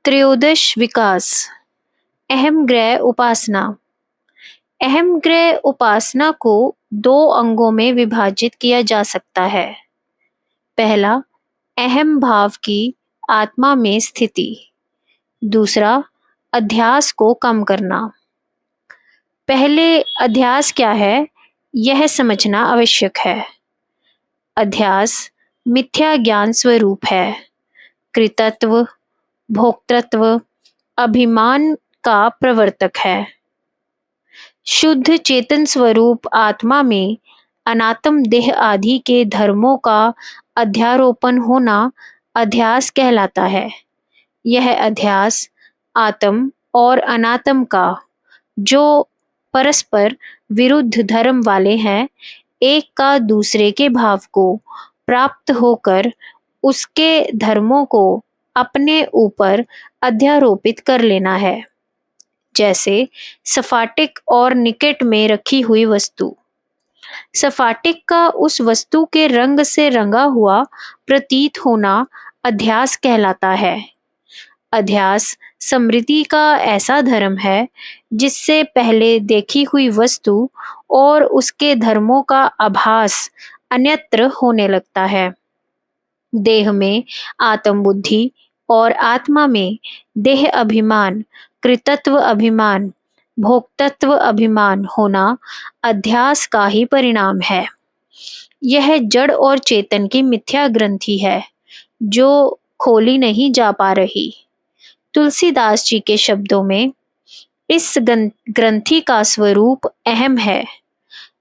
त्रयोदश विकास। अहम ग्रह उपासना। अहम ग्रह उपासना को दो अंगों में विभाजित किया जा सकता है। पहला, अहम भाव की आत्मा में स्थिति। दूसरा, अध्यास को कम करना। पहले अध्यास क्या है, यह समझना आवश्यक है। अध्यास मिथ्या ज्ञान स्वरूप है। कृतत्व, भोक्तृत्व, अभिमान का प्रवर्तक है। शुद्ध चेतन स्वरूप आत्मा में अनात्म देह आदि के धर्मों का अध्यारोपण होना अध्यास कहलाता है। यह अध्यास आत्म और अनात्म का, जो परस्पर विरुद्ध धर्म वाले हैं, एक का दूसरे के भाव को प्राप्त होकर उसके धर्मों को अपने ऊपर अध्यारोपित कर लेना है। जैसे सफाटिक और निकट में रखी हुई वस्तु। सफाटिक का उस वस्तु के रंग से रंगा हुआ प्रतीत होना अध्यास कहलाता है। अध्यास स्मृति का ऐसा धर्म है जिससे पहले देखी हुई वस्तु और उसके धर्मों का आभास अन्यत्र होने लगता है। देह में आत्म बुद्धि और आत्मा में देह अभिमान, कृतत्व अभिमान, भोक्तत्व अभिमान होना अध्यास का ही परिणाम है। यह जड़ और चेतन की मिथ्या ग्रंथि है जो खोली नहीं जा पा रही। तुलसीदास जी के शब्दों में इस ग्रंथि का स्वरूप अहम है।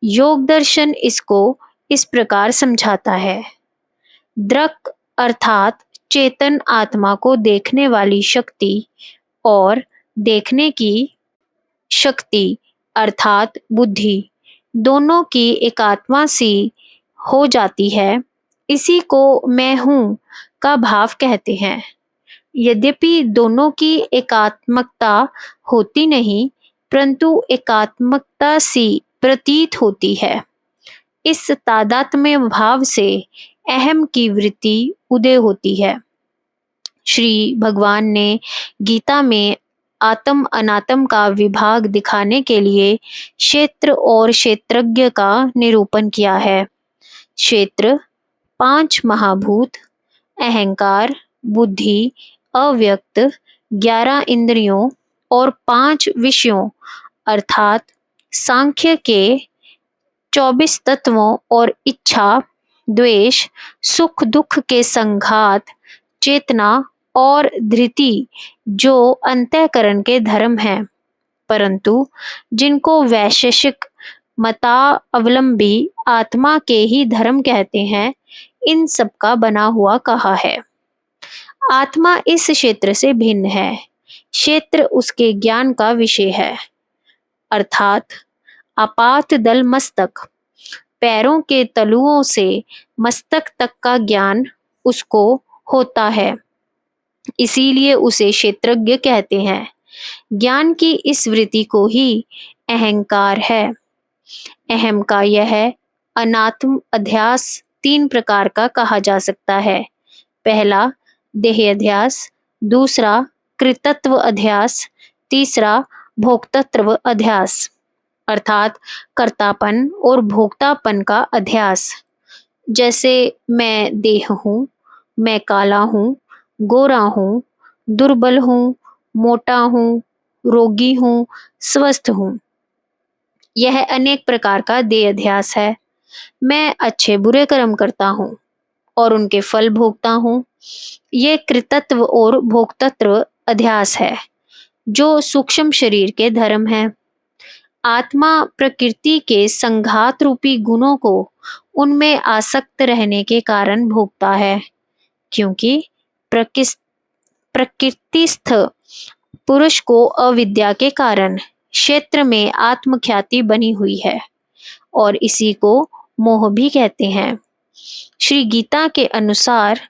योग दर्शन इसको इस प्रकार समझाता है। दृक् अर्थात चेतन आत्मा को देखने वाली शक्ति और देखने की शक्ति अर्थात बुद्धि दोनों की एकात्मा सी हो जाती है। इसी को मैं हूँ का भाव कहते हैं। यद्यपि दोनों की एकात्मकता होती नहीं, परंतु एकात्मकता सी प्रतीत होती है। इस तादात्म्य भाव से अहम की वृत्ति उदय होती है। श्री भगवान ने गीता में आत्म अनात्म का विभाग दिखाने के लिए क्षेत्र और क्षेत्रज्ञ का निरूपण किया है। क्षेत्र 5 महाभूत, अहंकार, बुद्धि, अव्यक्त, 11 इंद्रियों और 5 विषयों अर्थात सांख्य के 24 तत्वों और इच्छा, द्वेष, सुख दुख के संघात, चेतना और धृति जो अंतःकरण के धर्म हैं, परंतु जिनको वैशेषिक मतावलंबी आत्मा के ही धर्म कहते हैं, इन सब का बना हुआ कहा है। आत्मा इस क्षेत्र से भिन्न है। क्षेत्र उसके ज्ञान का विषय है। अर्थात आपात दल मस्तक, पैरों के तलुओं से मस्तक तक का ज्ञान उसको होता है, इसीलिए उसे क्षेत्रज्ञ कहते हैं। ज्ञान की इस वृत्ति को ही अहंकार है। अहम का यह अनात्म अध्यास 3 प्रकार का कहा जा सकता है। पहला देह अध्यास, दूसरा कृतत्व अध्यास, तीसरा भोक्तृत्व अध्यास अर्थात कर्तापन और भोक्तापन का अध्यास। जैसे मैं देह हूँ, मैं काला हूँ, गोरा हूँ, दुर्बल हूँ, मोटा हूँ, रोगी हूँ, स्वस्थ हूँ। यह अनेक प्रकार का देह अध्यास है। मैं अच्छे बुरे कर्म करता हूँ और उनके फल भोगता हूँ। ये कृतत्व और भोक्तृत्व अध्यास है जो सूक्ष्म शरीर के धर्म है। आत्मा प्रकृति के संघात रूपी गुणों को उनमें आसक्त रहने के कारण भोगता है, क्योंकि प्रकृतिस्थ पुरुष को अविद्या के कारण क्षेत्र में आत्मख्याति बनी हुई है और इसी को मोह भी कहते हैं। श्री गीता के अनुसार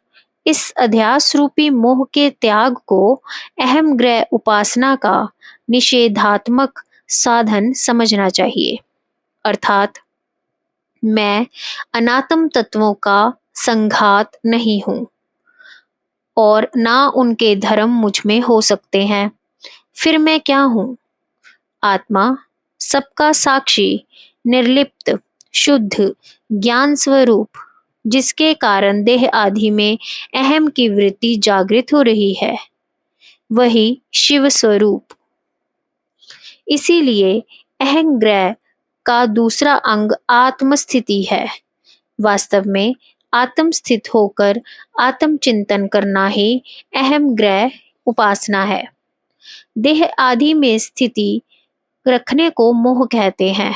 इस अध्यास रूपी मोह के त्याग को अहम ग्रह उपासना का निषेधात्मक साधन समझना चाहिए। अर्थात मैं अनात्म तत्वों का संघात नहीं हूँ और ना उनके धर्म मुझ में हो सकते हैं। फिर मैं क्या हूँ? आत्मा, सबका साक्षी, निर्लिप्त, शुद्ध, ज्ञान स्वरूप, जिसके कारण देह आदि में अहम की वृत्ति जागृत हो रही है, वही शिव स्वरूप। इसीलिए अहंग्रह का दूसरा अंग आत्मस्थिति है। वास्तव में आत्म स्थित होकर आत्म चिंतन करना ही अहम ग्रह उपासना है। देह आदि में स्थिति रखने को मोह कहते हैं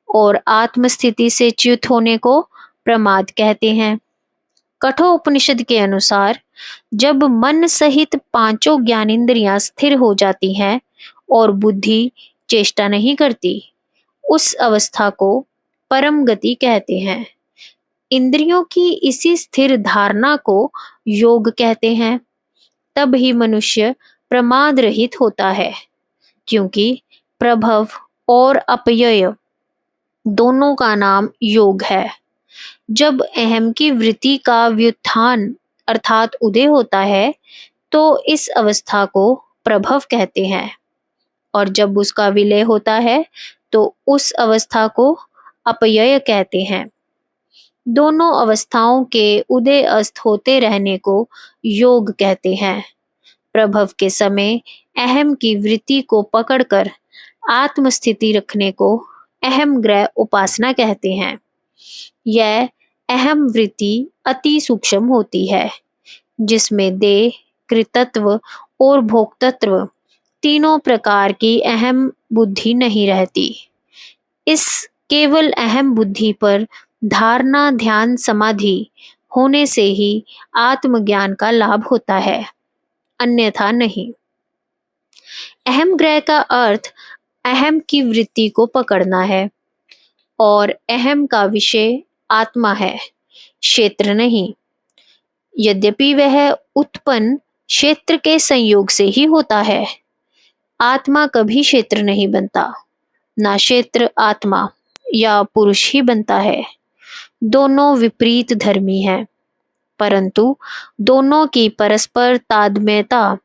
और आत्म स्थिति से च्युत होने को प्रमाद कहते हैं। कठोपनिषद के अनुसार जब मन सहित पांचों ज्ञानेंद्रियां स्थिर हो जाती हैं और बुद्धि चेष्टा नहीं करती, उस अवस्था को परम गति कहते हैं। इंद्रियों की इसी स्थिर धारणा को योग कहते हैं। तब ही मनुष्य प्रमाद रहित होता है, क्योंकि प्रभव और अपयय दोनों का नाम योग है। जब अहम की वृत्ति का व्युत्थान अर्थात उदय होता है, तो इस अवस्था को प्रभव कहते हैं, और जब उसका विलय होता है तो उस अवस्था को अपयय कहते हैं। दोनों अवस्थाओं के उदय अस्त होते रहने को योग कहते हैं। प्रभव के समय अहम की वृत्ति को पकड़कर आत्मस्थिति रखने को अहम ग्रह उपासना कहते हैं। यह अहम वृत्ति अति सूक्ष्म होती है, जिसमें देह, कृतत्व और भोक्तृत्व तीनों प्रकार की अहम बुद्धि नहीं रहती। इस केवल अहम बुद्धि पर धारणा, ध्यान, समाधि होने से ही आत्मज्ञान का लाभ होता है, अन्यथा नहीं। अहम ग्रह का अर्थ अहम की वृत्ति को पकड़ना है, और अहम का विषय आत्मा है, क्षेत्र नहीं। यद्यपि वह उत्पन्न क्षेत्र के संयोग से ही होता है। आत्मा कभी क्षेत्र नहीं बनता, ना क्षेत्र आत्मा या पुरुष ही बनता है। दोनों विपरीत धर्मी हैं, परंतु दोनों की परस्पर तादात्म्यता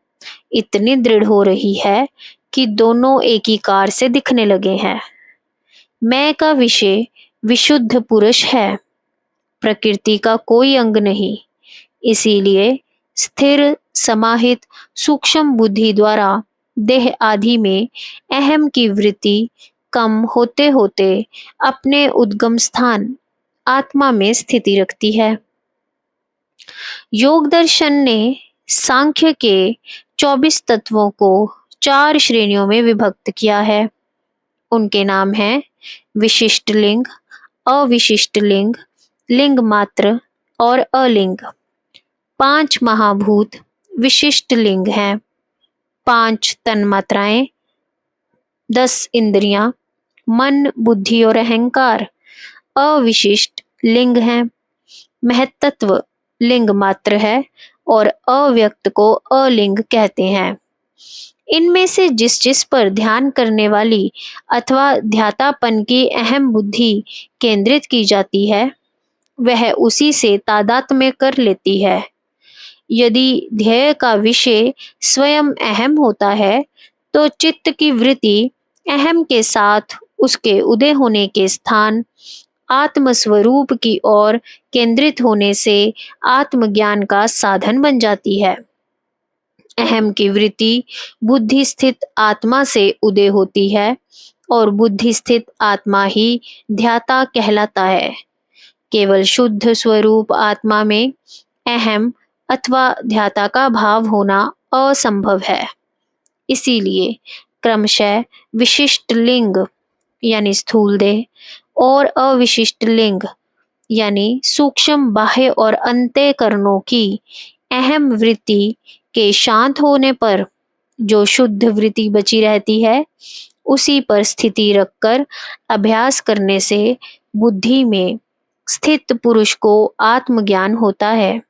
इतनी दृढ़ हो रही है कि दोनों एक ही कार से दिखने लगे हैं। मैं का विषय विशुद्ध पुरुष है, प्रकृति का कोई अंग नहीं। इसीलिए स्थिर, समाहित, सूक्ष्म बुद्धि द्वारा देह आदि में अहम की वृत्ति कम होते होते अपने उद्गम स्थान आत्मा में स्थिति रखती है। योग दर्शन ने सांख्य के 24 तत्वों को 4 श्रेणियों में विभक्त किया है। उनके नाम हैं विशिष्ट लिंग, अविशिष्ट लिंग, लिंग मात्र और अलिंग। 5 महाभूत विशिष्ट लिंग हैं, 5 तन्मात्राएं, 10 इंद्रियां, मन, बुद्धि और अहंकार अविशिष्ट लिंग हैं। महत्त्व लिंग मात्र है और अव्यक्त को अलिंग कहते हैं। इनमें से जिस जिस पर ध्यान करने वाली अथवा ध्यातापन की अहम बुद्धि केंद्रित की जाती है, वह उसी से तादात्म्य कर लेती है। यदि ध्येय का विषय स्वयं अहम होता है, तो चित्त की वृत्ति अहम के साथ उसके उदय होने के स्थान आत्मस्वरूप की ओर केंद्रित होने से आत्मज्ञान का साधन बन जाती है। अहम की वृत्ति बुद्धि स्थित आत्मा से उदय होती है, और बुद्धि स्थित आत्मा ही ध्याता कहलाता है। केवल शुद्ध स्वरूप आत्मा में अहम अथवा ध्याता का भाव होना असंभव है। इसीलिए क्रमशः विशिष्ट लिंग यानी स्थूल देह और अविशिष्ट लिंग यानी सूक्ष्म बाह्य और अंतःकरणों की अहम वृत्ति के शांत होने पर जो शुद्ध वृत्ति बची रहती है, उसी पर स्थिति रखकर अभ्यास करने से बुद्धि में स्थित पुरुष को आत्मज्ञान होता है।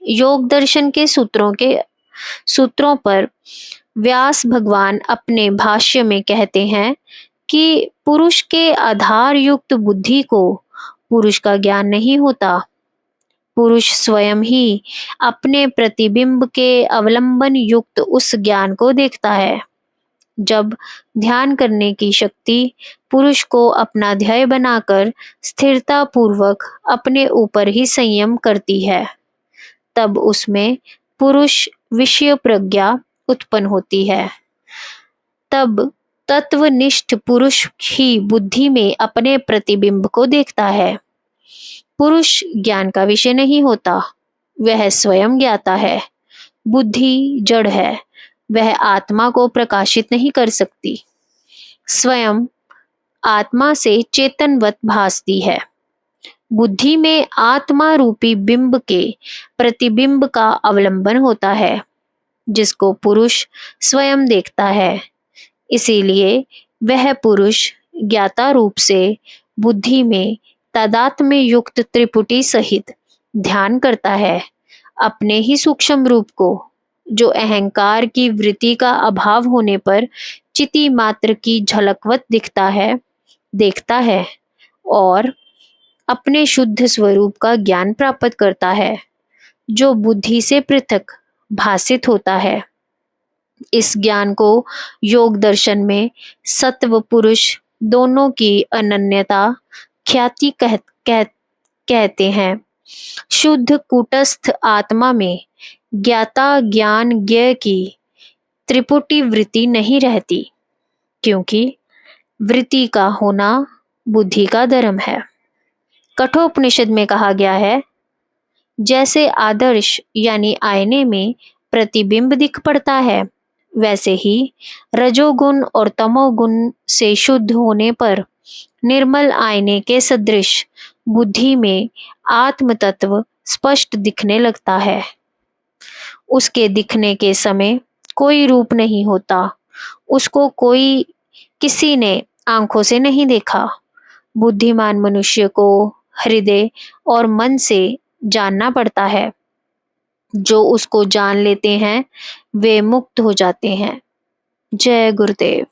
योग दर्शन के सूत्रों पर व्यास भगवान अपने भाष्य में कहते हैं कि पुरुष के आधार युक्त बुद्धि को पुरुष का ज्ञान नहीं होता। पुरुष स्वयं ही अपने प्रतिबिंब के अवलंबन युक्त उस ज्ञान को देखता है। जब ध्यान करने की शक्ति पुरुष को अपना ध्येय बनाकर स्थिरता पूर्वक अपने ऊपर ही संयम करती है, तब उसमें पुरुष विषय प्रज्ञा उत्पन्न होती है। तब तत्वनिष्ठ पुरुष ही बुद्धि में अपने प्रतिबिंब को देखता है। पुरुष ज्ञान का विषय नहीं होता, वह स्वयं ज्ञाता है। बुद्धि जड़ है, वह आत्मा को प्रकाशित नहीं कर सकती, स्वयं आत्मा से चेतनवत भासती है। बुद्धि में आत्मा रूपी बिंब के प्रतिबिंब का अवलंबन होता है, जिसको पुरुष स्वयं देखता है। इसीलिए वह पुरुष ज्ञाता रूप से बुद्धि में तादात्म्य युक्त त्रिपुटी सहित ध्यान करता है। अपने ही सूक्ष्म रूप को, जो अहंकार की वृत्ति का अभाव होने पर चिति मात्र की झलकवत दिखता है, देखता है और अपने शुद्ध स्वरूप का ज्ञान प्राप्त करता है, जो बुद्धि से पृथक भासित होता है। इस ज्ञान को योग दर्शन में सत्व पुरुष दोनों की अनन्यता ख्याति कहते हैं। शुद्ध कूटस्थ आत्मा में ज्ञाता ज्ञान ज्ञ की त्रिपुटी वृत्ति नहीं रहती, क्योंकि वृत्ति का होना बुद्धि का धर्म है। कठोपनिषद में कहा गया है, जैसे आदर्श यानी आईने में प्रतिबिंब दिख पड़ता है, वैसे ही रजोगुण और तमोगुण से शुद्ध होने पर निर्मल आईने के सदृश बुद्धि में आत्म तत्व स्पष्ट दिखने लगता है। उसके दिखने के समय कोई रूप नहीं होता, उसको कोई किसी ने आंखों से नहीं देखा। बुद्धिमान मनुष्य को हृदय और मन से जानना पड़ता है। जो उसको जान लेते हैं वे मुक्त हो जाते हैं। जय गुरुदेव।